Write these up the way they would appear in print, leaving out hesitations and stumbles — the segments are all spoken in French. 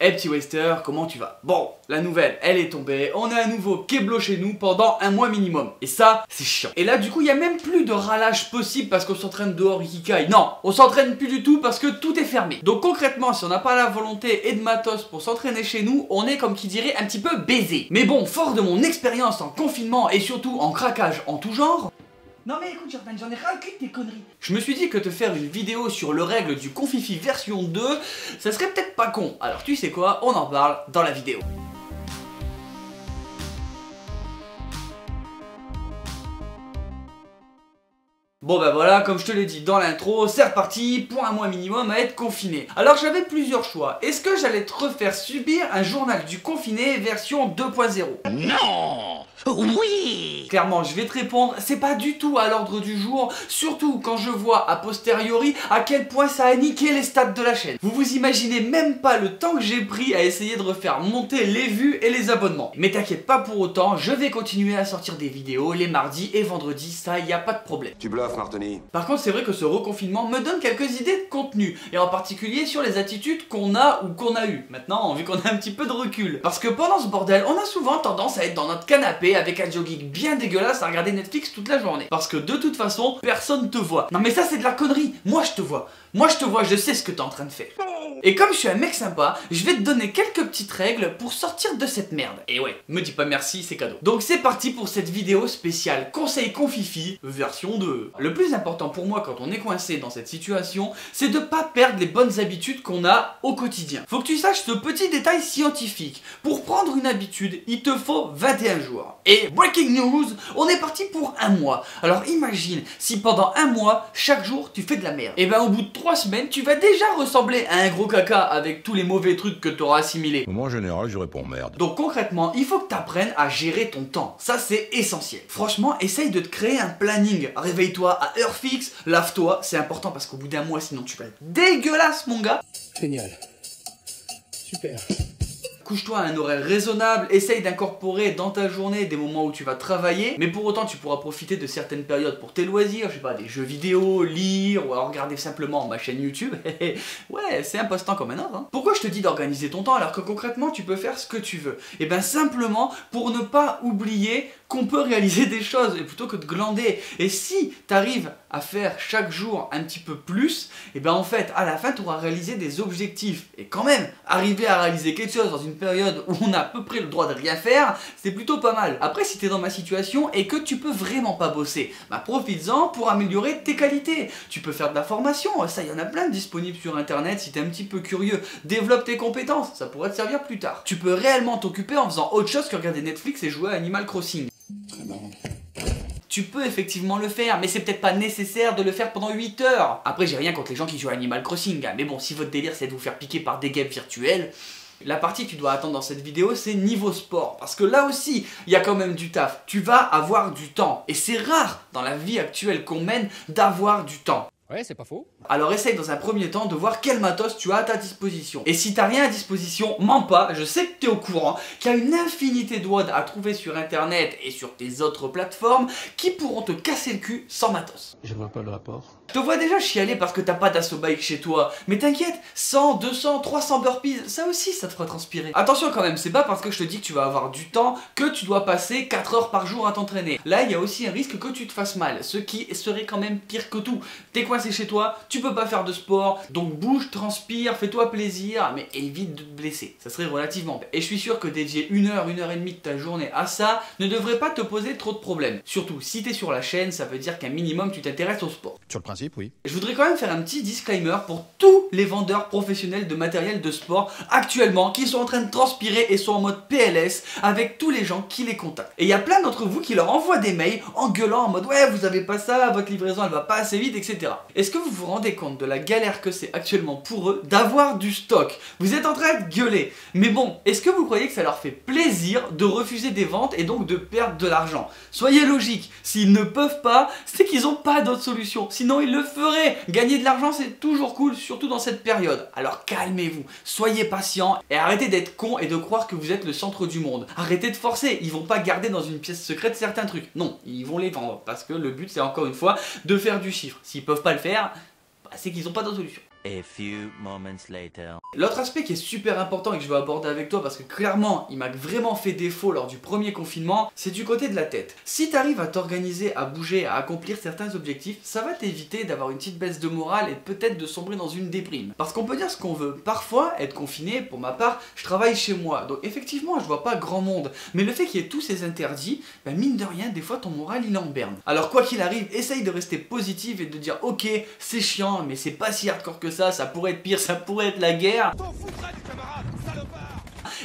Hey petit Waster, comment tu vas? Bon, la nouvelle, elle est tombée, on est à nouveau keblo chez nous pendant un mois minimum. Et ça, c'est chiant. Et là, du coup, il n'y a même plus de ralage possible parce qu'on s'entraîne dehors Ikikai. Non, on s'entraîne plus du tout parce que tout est fermé. Donc concrètement, si on n'a pas la volonté et de matos pour s'entraîner chez nous, on est comme qui dirait un petit peu baisé. Mais bon, fort de mon expérience en confinement et surtout en craquage en tout genre... Non mais écoute Jordan, j'en ai ras le cul de tes conneries. Je me suis dit que te faire une vidéo sur le règle du Confifi version 2, ça serait peut-être pas con. Alors tu sais quoi, on en parle dans la vidéo. Bon bah voilà, comme je te l'ai dit dans l'intro, c'est reparti pour un mois minimum à être confiné. Alors j'avais plusieurs choix. Est-ce que j'allais te refaire subir un journal du confiné version 2.0? Non! Oui! Clairement, je vais te répondre, c'est pas du tout à l'ordre du jour, surtout quand je vois a posteriori à quel point ça a niqué les stats de la chaîne. Vous vous imaginez même pas le temps que j'ai pris à essayer de refaire monter les vues et les abonnements. Mais t'inquiète pas pour autant, je vais continuer à sortir des vidéos les mardis et vendredis, ça y a pas de problème. Tu bluffes, Martoni. Par contre, c'est vrai que ce reconfinement me donne quelques idées de contenu, et en particulier sur les attitudes qu'on a ou qu'on a eues. Maintenant, vu qu'on a un petit peu de recul. Parce que pendant ce bordel, on a souvent tendance à être dans notre canapé avec un jogging bien dégueulasse à regarder Netflix toute la journée. Parce que de toute façon, personne te voit. Non mais ça c'est de la connerie, moi je te vois. Moi je te vois, je sais ce que t'es en train de faire. Et comme je suis un mec sympa, je vais te donner quelques petites règles pour sortir de cette merde. Et ouais, me dis pas merci, c'est cadeau. Donc c'est parti pour cette vidéo spéciale Conseil Confifi version 2. Le plus important pour moi quand on est coincé dans cette situation, c'est de pas perdre les bonnes habitudes qu'on a au quotidien. Faut que tu saches ce petit détail scientifique. Pour prendre une habitude, il te faut 21 jours. Et breaking news, on est parti pour un mois. Alors imagine si pendant un mois, chaque jour tu fais de la merde. Et ben au bout de 3 semaines, tu vas déjà ressembler à un gros caca avec tous les mauvais trucs que tu auras assimilés. Moi en général je réponds merde. Donc concrètement, il faut que tu apprennes à gérer ton temps. Ça c'est essentiel. Franchement, essaye de te créer un planning. Réveille-toi à heure fixe, lave-toi, c'est important parce qu'au bout d'un mois sinon tu vas être dégueulasse mon gars. Génial. Super. Couche-toi à un horaire raisonnable, essaye d'incorporer dans ta journée des moments où tu vas travailler, mais pour autant tu pourras profiter de certaines périodes pour tes loisirs, je sais pas, des jeux vidéo, lire, ou alors regarder simplement ma chaîne YouTube. Ouais, c'est un passe-temps comme un autre. Hein. Pourquoi je te dis d'organiser ton temps alors que concrètement tu peux faire ce que tu veux? Et ben simplement pour ne pas oublier qu'on peut réaliser des choses, et plutôt que de glander. Et si tu arrives à faire chaque jour un petit peu plus, et ben en fait à la fin tu auras réalisé des objectifs. Et quand même, arriver à réaliser quelque chose dans une période où on a à peu près le droit de rien faire, c'est plutôt pas mal. Après si tu es dans ma situation et que tu peux vraiment pas bosser, bah profites-en pour améliorer tes qualités. Tu peux faire de la formation, ça y en a plein de disponibles sur internet si tu es un petit peu curieux. Développe tes compétences, ça pourrait te servir plus tard. Tu peux réellement t'occuper en faisant autre chose que regarder Netflix et jouer à Animal Crossing. Très marrant. Tu peux effectivement le faire, mais c'est peut-être pas nécessaire de le faire pendant 8 heures. Après, j'ai rien contre les gens qui jouent à Animal Crossing, mais bon, si votre délire c'est de vous faire piquer par des guêpes virtuelles, la partie que tu dois attendre dans cette vidéo, c'est niveau sport. Parce que là aussi, il y a quand même du taf. Tu vas avoir du temps. Et c'est rare dans la vie actuelle qu'on mène d'avoir du temps. Ouais, c'est pas faux. Alors essaye dans un premier temps de voir quel matos tu as à ta disposition. Et si t'as rien à disposition, mens pas, je sais que tu es au courant qu'il y a une infinité de WOD à trouver sur internet et sur tes autres plateformes qui pourront te casser le cul sans matos. Je vois pas le rapport. Je te vois déjà chialer parce que t'as pas d'assobike chez toi. Mais t'inquiète, 100, 200, 300 burpees, ça aussi ça te fera transpirer. Attention quand même, c'est pas parce que je te dis que tu vas avoir du temps que tu dois passer 4 heures par jour à t'entraîner. Là, il y a aussi un risque que tu te fasses mal, ce qui serait quand même pire que tout. T'es coincé chez toi, tu peux pas faire de sport, donc bouge, transpire, fais-toi plaisir, mais évite de te blesser. Ça serait relativement bien. Et je suis sûr que dédier 1 heure, 1 heure et demie de ta journée à ça ne devrait pas te poser trop de problèmes. Surtout, si t'es sur la chaîne, ça veut dire qu'un minimum tu t'intéresses au sport. Sur le principe, oui. Je voudrais quand même faire un petit disclaimer pour tous les vendeurs professionnels de matériel de sport actuellement qui sont en train de transpirer et sont en mode PLS avec tous les gens qui les contactent. Et il y a plein d'entre vous qui leur envoient des mails en gueulant en mode ouais vous avez pas ça, votre livraison elle va pas assez vite, etc. Est-ce que vous vous rendez compte de la galère que c'est actuellement pour eux d'avoir du stock? Vous êtes en train de gueuler. Mais bon, est-ce que vous croyez que ça leur fait plaisir de refuser des ventes et donc de perdre de l'argent? Soyez logique, s'ils ne peuvent pas, c'est qu'ils n'ont pas d'autre solution. Sinon ils le feraient. Gagner de l'argent c'est toujours cool, surtout dans cette période. Alors calmez-vous, soyez patients et arrêtez d'être cons et de croire que vous êtes le centre du monde. Arrêtez de forcer, ils vont pas garder dans une pièce secrète certains trucs. Non, ils vont les vendre parce que le but c'est encore une fois de faire du chiffre. S'ils peuvent pas le faire, c'est qu'ils n'ont pas d'autre solution. A few moments later. L'autre aspect qui est super important et que je veux aborder avec toi parce que clairement il m'a vraiment fait défaut lors du premier confinement, c'est du côté de la tête. Si tu arrives à t'organiser, à bouger, à accomplir certains objectifs, ça va t'éviter d'avoir une petite baisse de morale et peut-être de sombrer dans une déprime. Parce qu'on peut dire ce qu'on veut, parfois être confiné, pour ma part, je travaille chez moi, donc effectivement je vois pas grand monde, mais le fait qu'il y ait tous ces interdits, ben mine de rien, des fois ton moral il est en berne. Alors quoi qu'il arrive, essaye de rester positif et de dire ok, c'est chiant, mais c'est pas si hardcore que ça pourrait être pire, ça pourrait être la guerre.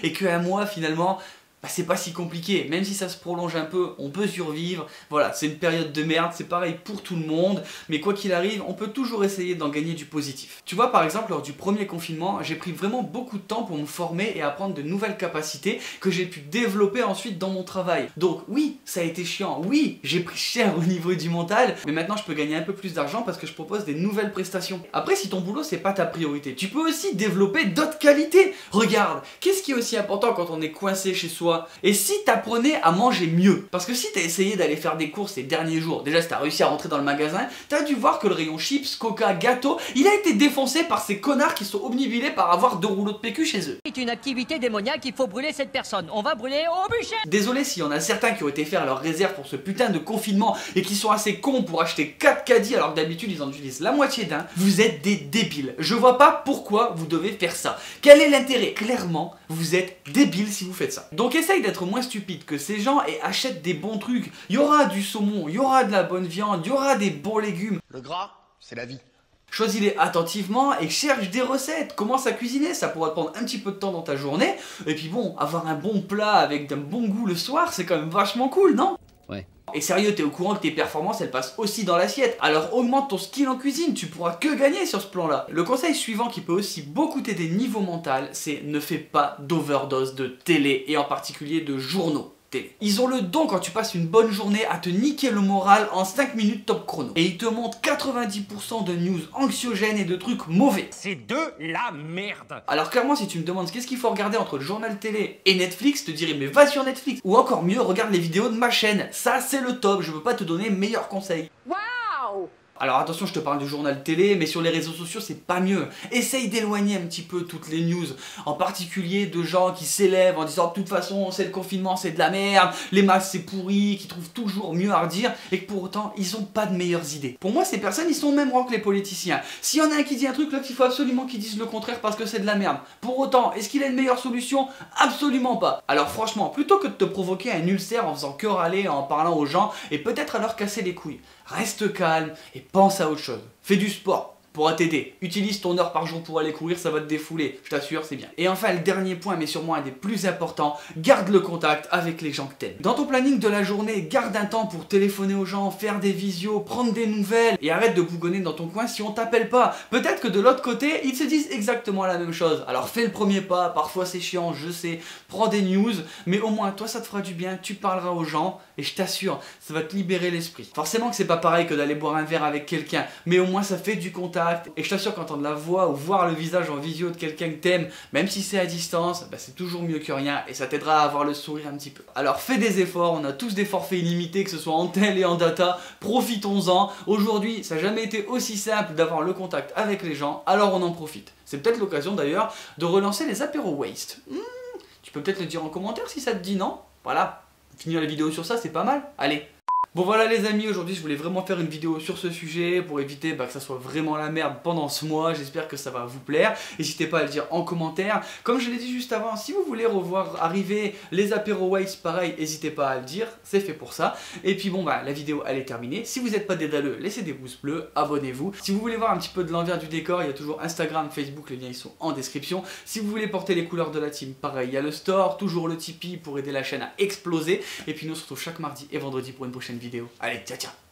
Et qu'un mois finalement, bah, c'est pas si compliqué, même si ça se prolonge un peu, on peut survivre, voilà, c'est une période de merde, c'est pareil pour tout le monde, mais quoi qu'il arrive, on peut toujours essayer d'en gagner du positif. Tu vois, par exemple, lors du premier confinement, j'ai pris vraiment beaucoup de temps pour me former et apprendre de nouvelles capacités que j'ai pu développer ensuite dans mon travail. Donc oui, ça a été chiant, oui, j'ai pris cher au niveau du mental, mais maintenant je peux gagner un peu plus d'argent parce que je propose des nouvelles prestations. Après, si ton boulot c'est pas ta priorité, tu peux aussi développer d'autres qualités. Regarde, qu'est-ce qui est aussi important quand on est coincé chez soi? Et si t'apprenais à manger mieux? Parce que si t'as essayé d'aller faire des courses ces derniers jours, déjà si t'as réussi à rentrer dans le magasin, t'as dû voir que le rayon chips, coca, gâteau, il a été défoncé par ces connards qui sont obnubilés par avoir 2 rouleaux de PQ chez eux. C'est une activité démoniaque, il faut brûler cette personne. On va brûler au bûcher. Désolé s'il y en a certains qui ont été faire leur réserve pour ce putain de confinement et qui sont assez cons pour acheter 4 caddies alors que d'habitude ils en utilisent la moitié d'un. Vous êtes des débiles. Je vois pas pourquoi vous devez faire ça. Quel est l'intérêt? Clairement, vous êtes débiles si vous faites ça. Donc essaye d'être moins stupide que ces gens et achète des bons trucs. Il y aura du saumon, il y aura de la bonne viande, il y aura des bons légumes. Le gras, c'est la vie. Choisis-les attentivement et cherche des recettes. Commence à cuisiner, ça pourra te prendre un petit peu de temps dans ta journée. Et puis bon, avoir un bon plat avec d'un bon goût le soir, c'est quand même vachement cool, non? Ouais. Et sérieux, t'es au courant que tes performances elles passent aussi dans l'assiette. Alors augmente ton skill en cuisine, tu pourras que gagner sur ce plan là. Le conseil suivant qui peut aussi beaucoup t'aider niveau mental, c'est ne fais pas d'overdose de télé et en particulier de journaux. Ils ont le don quand tu passes une bonne journée à te niquer le moral en 5 minutes top chrono. Et ils te montrent 90% de news anxiogènes et de trucs mauvais. C'est de la merde. Alors clairement si tu me demandes qu'est-ce qu'il faut regarder entre le journal télé et Netflix, je te dirais mais va sur Netflix. Ou encore mieux, regarde les vidéos de ma chaîne. Ça c'est le top, je veux pas te donner meilleurs conseils. Waouh. Alors attention, je te parle du journal télé, mais sur les réseaux sociaux c'est pas mieux. Essaye d'éloigner un petit peu toutes les news, en particulier de gens qui s'élèvent en disant de toute façon c'est le confinement, c'est de la merde, les masques c'est pourri, qui trouvent toujours mieux à redire, et que pour autant ils ont pas de meilleures idées. Pour moi ces personnes ils sont au même rang que les politiciens. S'il y en a un qui dit un truc, l'autre il faut absolument qu'ils disent le contraire parce que c'est de la merde. Pour autant, est-ce qu'il a une meilleure solution? Absolument pas. Alors franchement, plutôt que de te provoquer un ulcère en faisant que râler, en parlant aux gens, et peut-être à leur casser les couilles, reste calme et pense à autre chose. Fais du sport, pourra t'aider. Utilise ton heure par jour pour aller courir, ça va te défouler. Je t'assure, c'est bien. Et enfin, le dernier point, mais sûrement un des plus importants, garde le contact avec les gens que t'aimes. Dans ton planning de la journée, garde un temps pour téléphoner aux gens, faire des visios, prendre des nouvelles, et arrête de bougonner dans ton coin si on t'appelle pas. Peut-être que de l'autre côté, ils se disent exactement la même chose. Alors fais le premier pas, parfois c'est chiant, je sais, prends des news, mais au moins, toi ça te fera du bien, tu parleras aux gens, et je t'assure, ça va te libérer l'esprit. Forcément que c'est pas pareil que d'aller boire un verre avec quelqu'un, mais au moins ça fait du contact. Et je t'assure qu'entendre la voix ou voir le visage en visio de quelqu'un que t'aimes, même si c'est à distance, bah c'est toujours mieux que rien et ça t'aidera à avoir le sourire un petit peu. Alors fais des efforts, on a tous des forfaits illimités, que ce soit en tel et en data, profitons-en. Aujourd'hui, ça n'a jamais été aussi simple d'avoir le contact avec les gens, alors on en profite. C'est peut-être l'occasion d'ailleurs de relancer les apéros waste. Tu peux peut-être le dire en commentaire si ça te dit, non? Voilà, finir la vidéo sur ça, c'est pas mal. Allez. Bon voilà les amis, aujourd'hui je voulais vraiment faire une vidéo sur ce sujet pour éviter que ça soit vraiment la merde pendant ce mois. J'espère que ça va vous plaire. N'hésitez pas à le dire en commentaire. Comme je l'ai dit juste avant, si vous voulez revoir arriver les apéros waste, pareil, n'hésitez pas à le dire, c'est fait pour ça. Et puis bon la vidéo elle est terminée. Si vous n'êtes pas des dalleux, laissez des pouces bleus, abonnez-vous. Si vous voulez voir un petit peu de l'envers du décor, il y a toujours Instagram, Facebook, les liens ils sont en description. Si vous voulez porter les couleurs de la team, pareil, il y a le store, toujours le Tipeee pour aider la chaîne à exploser. Et puis nous on se retrouve chaque mardi et vendredi pour une prochaine vidéo. Allez, ciao ciao.